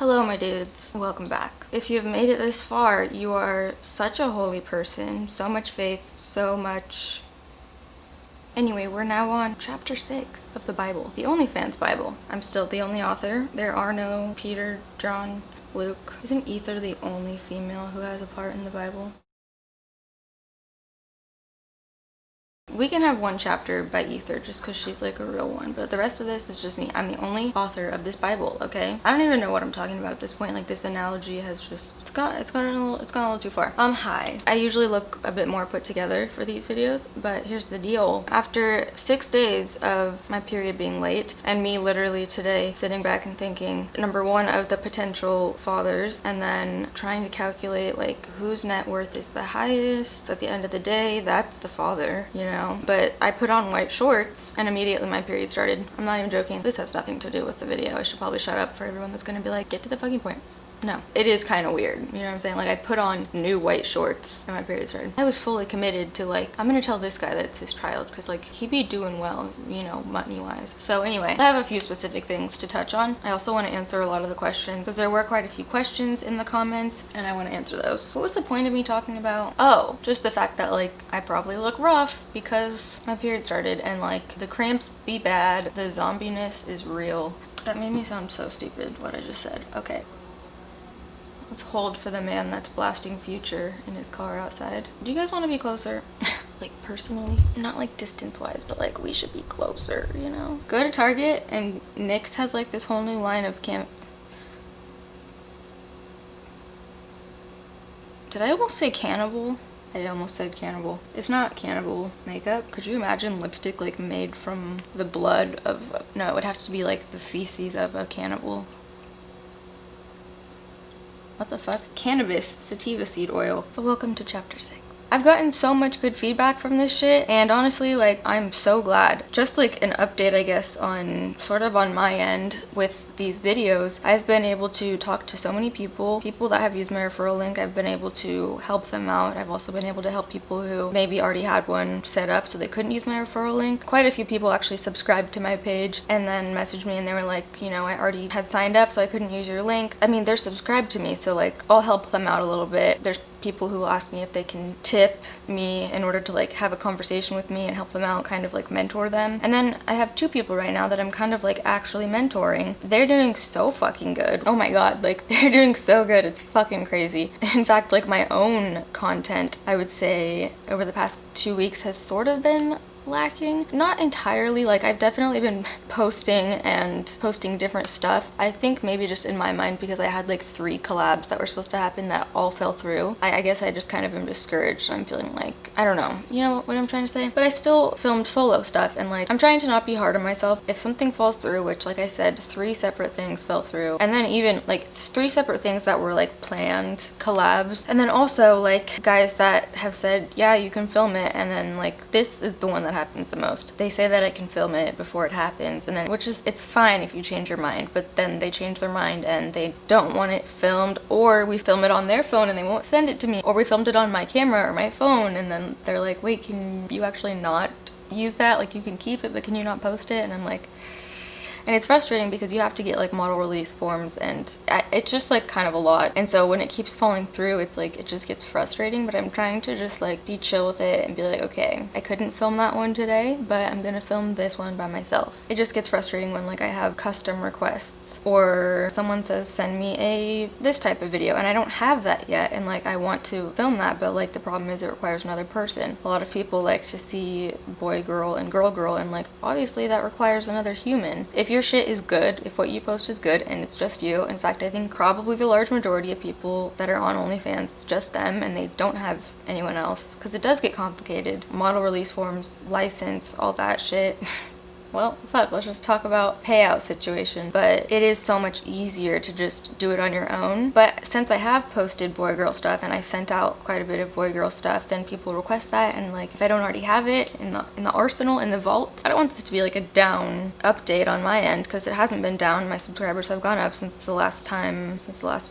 Hello my dudes, welcome back. If you've made it this far, you are such a holy person, so much faith, so much... Anyway, we're now on chapter 6 of the Bible, the Onlyfans Bible. I'm still the only author. There are no Peter, John, Luke. Isn't Ether the only female who has a part in the Bible? We can have one chapter by Ether just because she's like a real one, but the rest of this is just me. I'm the only author of this Bible, okay? I don't even know what I'm talking about at this point. Like, this analogy has just it's gone a little too far. Hi. I usually look a bit more put together for these videos, but here's the deal. After 6 days of my period being late and me literally today sitting back and thinking, number one, of the potential fathers, and then trying to calculate like whose net worth is the highest at the end of the day, that's the father, you know? But I put on white shorts and immediately my period started. I'm not even joking. This has nothing to do with the video. I should probably shut up for everyone that's gonna be like, get to the fucking point. No, it is kind of weird, you know what I'm saying? Like, I put on new white shorts and my period started. I was fully committed to like, I'm gonna tell this guy that it's his child because like he be doing well, you know, money wise. So anyway, I have a few specific things to touch on. I also want to answer a lot of the questions because there were quite a few questions in the comments and I want to answer those. What was the point of me talking about? Oh, just the fact that like I probably look rough because my period started and like the cramps be bad, the zombiness is real. That made me sound so stupid what I just said. Okay. Let's hold for the man that's blasting Future in his car outside. Do you guys want to be closer? Like, personally? Not like distance-wise, but like we should be closer, you know? Go to Target and NYX has like this whole new line of Did I almost say cannibal? I almost said cannibal. It's not cannibal makeup. Could you imagine lipstick like made from the blood of... No, it would have to be like the feces of a cannibal. What the fuck? Cannabis sativa seed oil. So welcome to chapter 6. I've gotten so much good feedback from this shit, and honestly, like, I'm so glad. Just like an update, I guess, on sort of on my end with these videos, I've been able to talk to so many people that have used my referral link. I've been able to help them out. I've also been able to help people who maybe already had one set up so they couldn't use my referral link. Quite a few people actually subscribed to my page and then messaged me and they were like, you know, I already had signed up so I couldn't use your link. I mean, they're subscribed to me, so like I'll help them out a little bit. There's people who ask me if they can tip me in order to like have a conversation with me and help them out, kind of like mentor them. And then I have 2 people right now that I'm kind of like actually mentoring. They're doing so fucking good. Oh my god, like they're doing so good. It's fucking crazy. In fact, like my own content, I would say over the past 2 weeks has sort of been lacking. Not entirely, like I've definitely been posting different stuff. I think maybe just in my mind because I had like 3 collabs that were supposed to happen that all fell through. I guess I just kind of am discouraged. I'm feeling like, I don't know, you know what I'm trying to say? But I still filmed solo stuff and like I'm trying to not be hard on myself. If something falls through, which like I said, 3 separate things fell through, and then even like 3 separate things that were like planned collabs, and then also like guys that have said, yeah, you can film it, and then like this is the one that happens the most. They say that I can film it before it happens, and then, which is, it's fine if you change your mind, but then they change their mind and they don't want it filmed, or we film it on their phone and they won't send it to me, or we filmed it on my camera or my phone and then they're like, wait, can you actually not use that? Like, you can keep it, but can you not post it? And I'm like, and it's frustrating because you have to get like model release forms and it's just like kind of a lot. And so when it keeps falling through, it's like, it just gets frustrating, but I'm trying to just like be chill with it and be like, okay, I couldn't film that one today, but I'm gonna film this one by myself. It just gets frustrating when like I have custom requests or someone says, send me this type of video, and I don't have that yet. And like, I want to film that, but like the problem is it requires another person. A lot of people like to see boy, girl, and girl, girl, and like, obviously that requires another human. If your shit is good, if what you post is good and it's just you, in fact I think probably the large majority of people that are on OnlyFans, it's just them and they don't have anyone else, because it does get complicated. Model release forms, license, all that shit. Well, fuck, let's just talk about payout situation. But it is so much easier to just do it on your own. But since I have posted boy-girl stuff and I've sent out quite a bit of boy-girl stuff, then people request that, and like if I don't already have it in the arsenal, in the vault, I don't want this to be like a down update on my end, because it hasn't been down. My subscribers have gone up since the last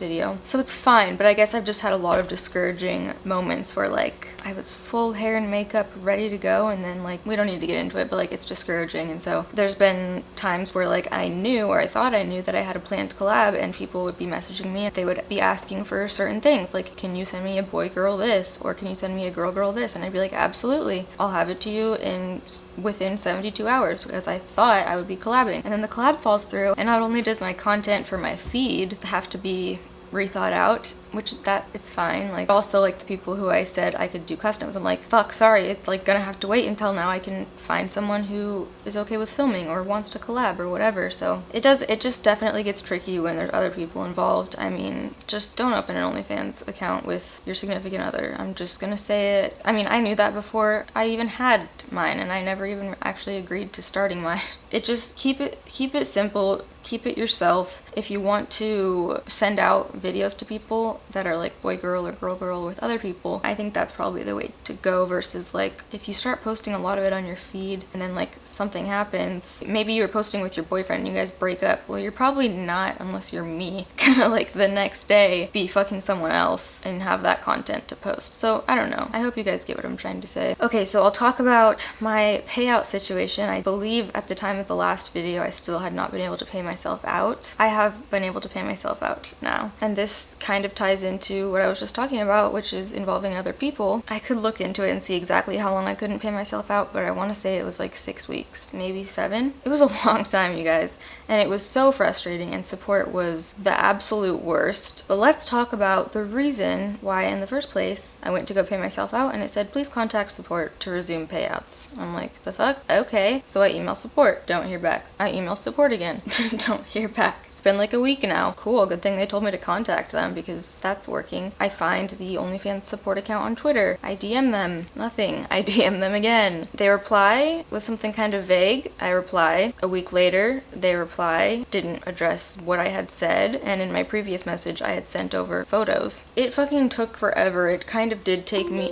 video. So it's fine, but I guess I've just had a lot of discouraging moments where like I was full hair and makeup ready to go, and then like, we don't need to get into it, but like it's discouraging. And so So there's been times where like I knew, or I thought I knew, that I had a planned collab, and people would be messaging me. They would be asking for certain things, like, can you send me a boy girl this, or can you send me a girl girl this? And I'd be like, absolutely, I'll have it to you within 72 hours, because I thought I would be collabing. And then the collab falls through, and not only does my content for my feed have to be rethought out, which it's fine. Like, also, like, the people who I said I could do customs, I'm like, fuck, sorry, it's like gonna have to wait until now I can find someone who is okay with filming or wants to collab or whatever. So it just definitely gets tricky when there's other people involved. I mean, just don't open an OnlyFans account with your significant other. I'm just gonna say it. I mean, I knew that before I even had mine, and I never even actually agreed to starting mine. It just keep it simple. Keep it yourself. If you want to send out videos to people that are like boy girl or girl girl with other people, I think that's probably the way to go, versus like if you start posting a lot of it on your feed and then like something happens, maybe you're posting with your boyfriend and you guys break up. Well, you're probably not, unless you're me, gonna like the next day be fucking someone else and have that content to post. So I don't know. I hope you guys get what I'm trying to say. Okay, so I'll talk about my payout situation. I believe at the time of the last video I still had not been able to pay myself out. I have been able to pay myself out now, and this kind of ties into what I was just talking about, which is involving other people. I could look into it and see exactly how long I couldn't pay myself out, but I want to say it was like 6 weeks, maybe 7. It was a long time, you guys, and it was so frustrating, and support was the absolute worst. But let's talk about the reason why in the first place I went to go pay myself out, and it said please contact support to resume payouts. I'm like, the fuck? Okay. So I email support, don't hear back. I email support again, don't hear back. It's been like a week now. Cool, good thing they told me to contact them, because that's working. I find the OnlyFans support account on Twitter. I DM them, nothing. I DM them again. They reply with something kind of vague. I reply. A week later, they reply. Didn't address what I had said, and in my previous message, I had sent over photos. It fucking took forever. It kind of did take me...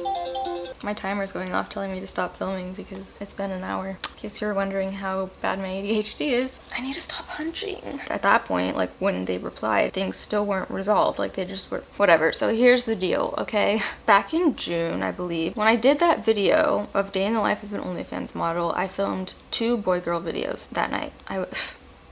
My timer's going off telling me to stop filming because it's been an hour. In case you're wondering how bad my ADHD is, I need to stop punching. At that point, like when they replied, things still weren't resolved. Like they just were, whatever. So here's the deal, okay? Back in June, I believe, when I did that video of day in the life of an OnlyFans model, I filmed 2 boy-girl videos that night.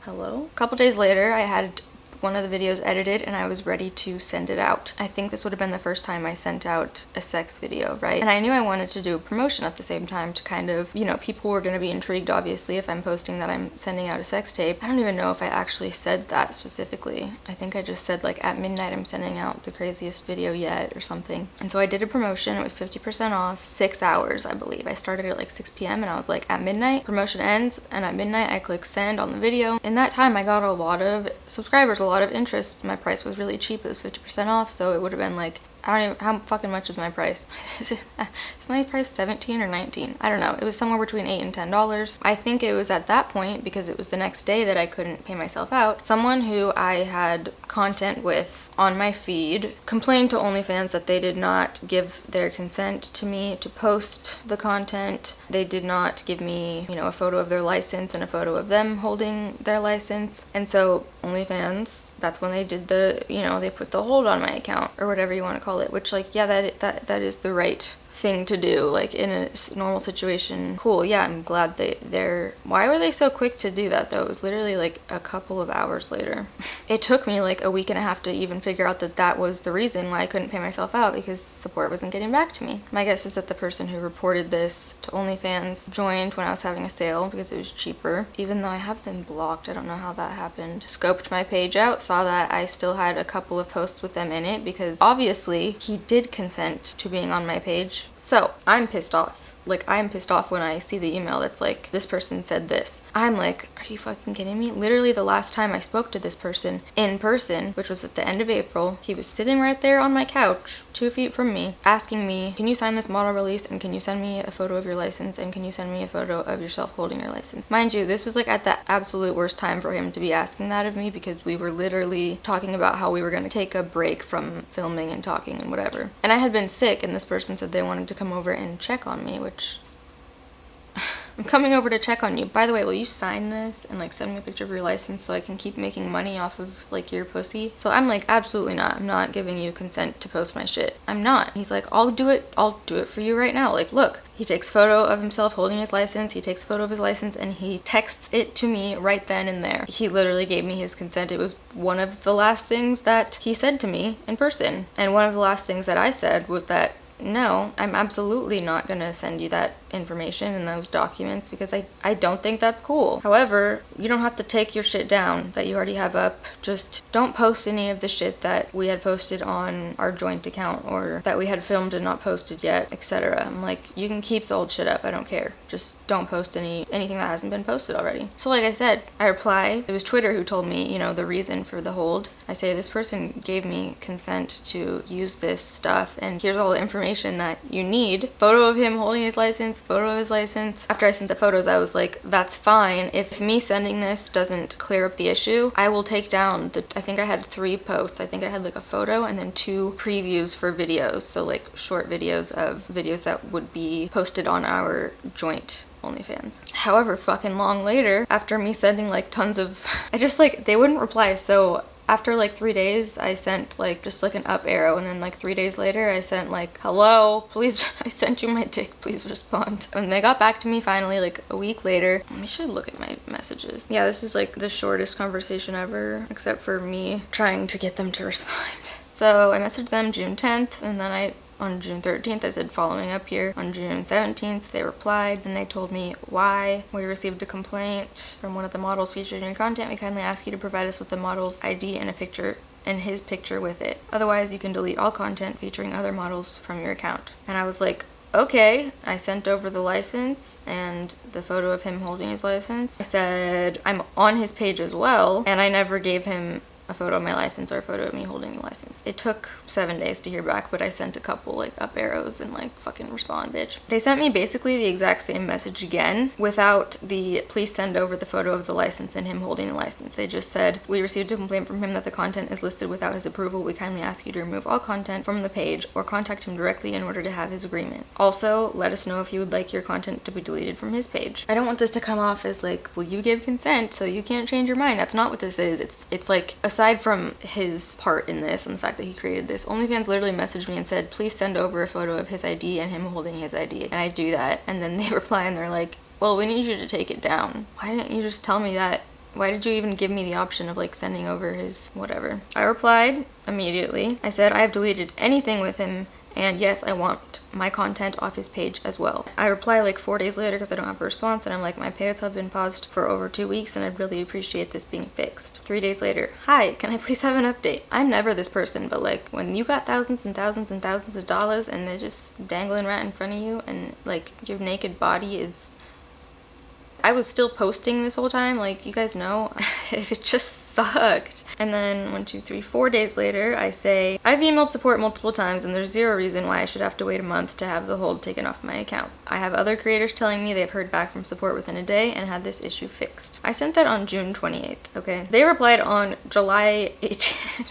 Hello? A couple days later, I had one of the videos edited and I was ready to send it out. I think this would have been the first time I sent out a sex video, right? And I knew I wanted to do a promotion at the same time to kind of, you know, people were going to be intrigued obviously if I'm posting that I'm sending out a sex tape. I don't even know if I actually said that specifically. I think I just said like at midnight I'm sending out the craziest video yet or something. And so I did a promotion. It was 50% off, 6 hours I believe. I started at like 6 p.m. and I was like, at midnight promotion ends, and at midnight I click send on the video. In that time I got a lot of subscribers, a lot of interest. My price was really cheap. It was 50% off, so it would have been like, I don't even, how fucking much is my price? Is my price 17 or 19? I don't know. It was somewhere between $8 and $10. I think it was at that point, because it was the next day that I couldn't pay myself out, someone who I had content with on my feed complained to OnlyFans that they did not give their consent to me to post the content. They did not give me, you know, a photo of their license and a photo of them holding their license. And so OnlyFans, that's when they did the, you know, they put the hold on my account or whatever you want to call it, which like, yeah, that is the right thing to do, like in a normal situation. Cool, yeah, I'm glad they're why were they so quick to do that though? It was literally like a couple of hours later. It took me like a week and a half to even figure out that that was the reason why I couldn't pay myself out, because support wasn't getting back to me. My guess is that the person who reported this to OnlyFans joined when I was having a sale because it was cheaper, even though I have them blocked. I don't know how that happened. Scoped my page out, saw that I still had a couple of posts with them in it, because obviously he did consent to being on my page. So I'm pissed off. Like, I'm pissed off when I see the email that's like, this person said this. I'm like, are you fucking kidding me? Literally the last time I spoke to this person in person, which was at the end of April, he was sitting right there on my couch, 2 feet from me, asking me, can you sign this model release, and can you send me a photo of your license, and can you send me a photo of yourself holding your license? Mind you, this was like at the absolute worst time for him to be asking that of me, because we were literally talking about how we were going to take a break from filming and talking and whatever. And I had been sick, and this person said they wanted to come over and check on me, which I'm coming over to check on you. By the way, will you sign this and like send me a picture of your license so I can keep making money off of like your pussy? So I'm like, absolutely not. I'm not giving you consent to post my shit. I'm not. He's like, I'll do it for you right now. Like, look. He takes photo of himself holding his license, he takes photo of his license, and he texts it to me right then and there. He literally gave me his consent. It was one of the last things that he said to me in person. And one of the last things that I said was that, no, I'm absolutely not gonna send you that information and those documents because I don't think that's cool. However, you don't have to take your shit down that you already have up. Just don't post any of the shit that we had posted on our joint account or that we had filmed and not posted yet, etc. I'm like, you can keep the old shit up, I don't care. Just don't post anything that hasn't been posted already. So like I said, I reply. It was Twitter who told me, you know, the reason for the hold. I say, this person gave me consent to use this stuff and here's all the information that you need. Photo of him holding his license, photo of his license. After I sent the photos, I was like, that's fine. If me sending this doesn't clear up the issue, I will take down I think I had 3 posts. I think I had like a photo and then 2 previews for videos. So like short videos of videos that would be posted on our joint Onlyfans. However fucking long later, after me sending like tons of, I just like, they wouldn't reply. So after like 3 days, I sent like just like an up arrow, and then like 3 days later, I sent like, hello, please, I sent you my dick, please respond. And they got back to me finally like a week later. I should look at my messages. Yeah, this is like the shortest conversation ever, except for me trying to get them to respond. So I messaged them June 10th, and then on June 13th, I said following up here. On June 17th, they replied and they told me why. We received a complaint from one of the models featured in your content. We kindly ask you to provide us with the model's ID and a picture and his picture with it. Otherwise, you can delete all content featuring other models from your account. And I was like, okay. I sent over the license and the photo of him holding his license. I said I'm on his page as well, and I never gave him a photo of my license or a photo of me holding the license. It took 7 days to hear back, but I sent a couple like up arrows and like, fucking respond, bitch. They sent me basically the exact same message again without the please send over the photo of the license and him holding the license. They just said, we received a complaint from him that the content is listed without his approval. We kindly ask you to remove all content from the page or contact him directly in order to have his agreement. Also, let us know if you would like your content to be deleted from his page. I don't want this to come off as like, well, you give consent so you can't change your mind. That's not what this is. It's like, aside from his part in this and the fact that he created this, OnlyFans literally messaged me and said, please send over a photo of his ID and him holding his ID. And I do that, and then they reply and they're like, well, we need you to take it down. Why didn't you just tell me that? Why did you even give me the option of like sending over his whatever? I replied immediately. I said, I have deleted anything with him, and yes, I want my content off his page as well. I reply like 4 days later because I don't have a response, and I'm like, my payouts have been paused for over 2 weeks and I'd really appreciate this being fixed. 3 days later, hi, can I please have an update? I'm never this person, but like when you got thousands and thousands and thousands of dollars and they're just dangling right in front of you and like your naked body is... I was still posting this whole time, like you guys know. It just sucked. And then 1, 2, 3, 4 days later, I say, I've emailed support multiple times and there's zero reason why I should have to wait a month to have the hold taken off my account. I have other creators telling me they've heard back from support within a day and had this issue fixed. I sent that on June 28th, okay? They replied on July 18th.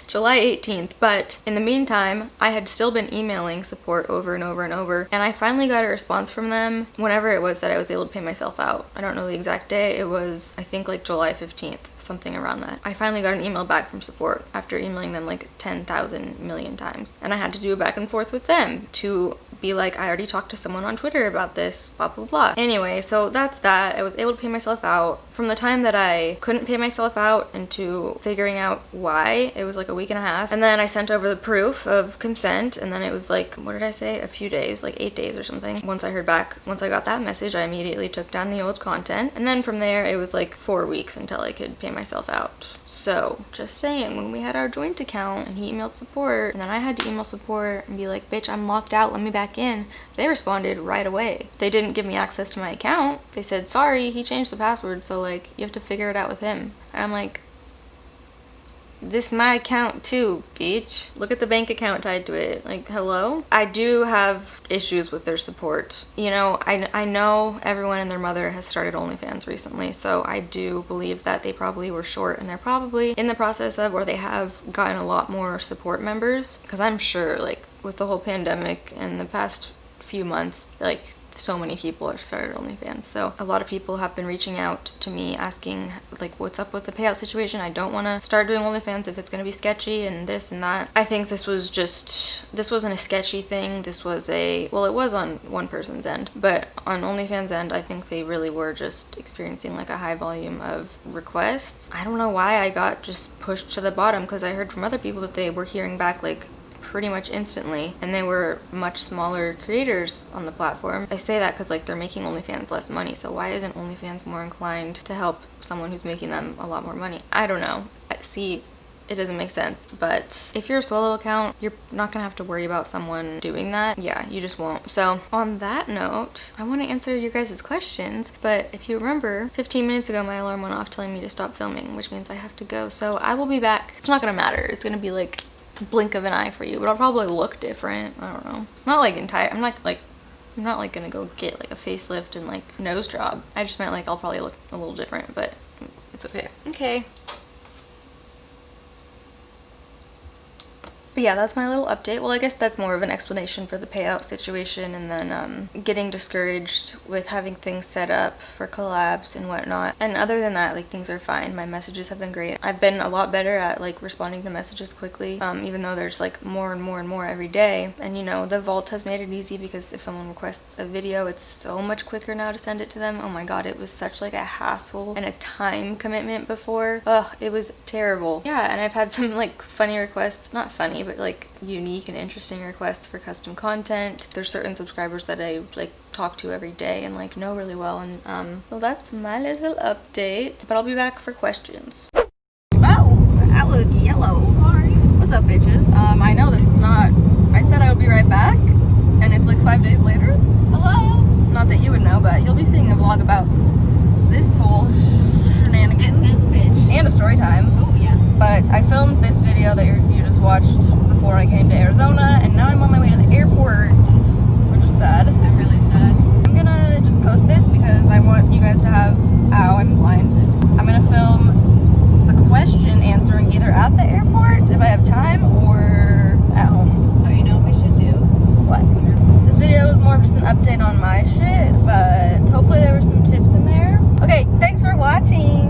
July 18th, but in the meantime, I had still been emailing support over and over and over, and I finally got a response from them whenever it was that I was able to pay myself out. I don't know the exact day. It was, I think, like July 15th, something around that. I finally got an email back from support after emailing them like 10,000 million times, and I had to do a back and forth with them to be like, I already talked to someone on Twitter about this, blah blah blah. Anyway, so that's that. I was able to pay myself out. From the time that I couldn't pay myself out into figuring out why, it was like a week and a half. And then I sent over the proof of consent, and then it was like, what did I say? A few days, like 8 days or something. Once I heard back, once I got that message, I immediately took down the old content. And then from there, it was like 4 weeks until I could pay myself out. So just saying, when we had our joint account and he emailed support, and then I had to email support and be like, bitch, I'm locked out, let me back in, they responded right away. They didn't give me access to my account. They said, sorry, he changed the password, so like you have to figure it out with him. And I'm like, this my account too, bitch. Look at the bank account tied to it. Like, hello? I do have issues with their support. You know, I know everyone and their mother has started OnlyFans recently, so I do believe that they probably were short, and they're probably in the process of, or they have gotten a lot more support members, because I'm sure like with the whole pandemic and the past few months, like so many people have started OnlyFans. So a lot of people have been reaching out to me asking like what's up with the payout situation. I don't want to start doing OnlyFans if it's going to be sketchy and this and that. I think this wasn't a sketchy thing. This was it was on one person's end, but on OnlyFans end, I think they really were just experiencing like a high volume of requests. I don't know why I got just pushed to the bottom, because I heard from other people that they were hearing back like pretty much instantly, and they were much smaller creators on the platform. I say that because like they're making OnlyFans less money, so why isn't OnlyFans more inclined to help someone who's making them a lot more money? I don't know. See, it doesn't make sense, but if you're a solo account, you're not gonna have to worry about someone doing that. Yeah, you just won't. So on that note, I want to answer your guys' questions, but if you remember, 15 minutes ago my alarm went off telling me to stop filming, which means I have to go. So I will be back. It's not gonna matter. It's gonna be like blink of an eye for you, but I'll probably look different. I don't know. Not like entire. I'm not like gonna go get like a facelift and like nose job. I just meant like I'll probably look a little different, but it's okay. Okay. But yeah, that's my little update. Well, I guess that's more of an explanation for the payout situation, and then getting discouraged with having things set up for collabs and whatnot. And other than that, like, things are fine. My messages have been great. I've been a lot better at like responding to messages quickly, even though there's like more and more and more every day. And you know, the vault has made it easy, because if someone requests a video, it's so much quicker now to send it to them. Oh my god, it was such like a hassle and a time commitment before. Ugh, it was terrible. Yeah, and I've had some like funny requests, not funny, but like unique and interesting requests for custom content. There's certain subscribers that I like talk to every day and like know really well, and well, that's my little update, but I'll be back for questions. Oh, I look yellow. Sorry. What's up, bitches? I know this is not, I said I would be right back, and it's like 5 days later. Hello. Not that you would know, but you'll be seeing a vlog about this whole shenanigans. This bitch. And a story time. Oh yeah. But I filmed this video that you just watched before I came to Arizona, and now I'm on my way to the airport, which is sad. I'm really sad. I'm gonna just post this because I want you guys to have, ow, I'm blinded. I'm gonna film the question answering either at the airport if I have time, or at home. So you know what we should do? What? This video is more of just an update on my shit, but hopefully there were some tips in there. Okay, thanks for watching.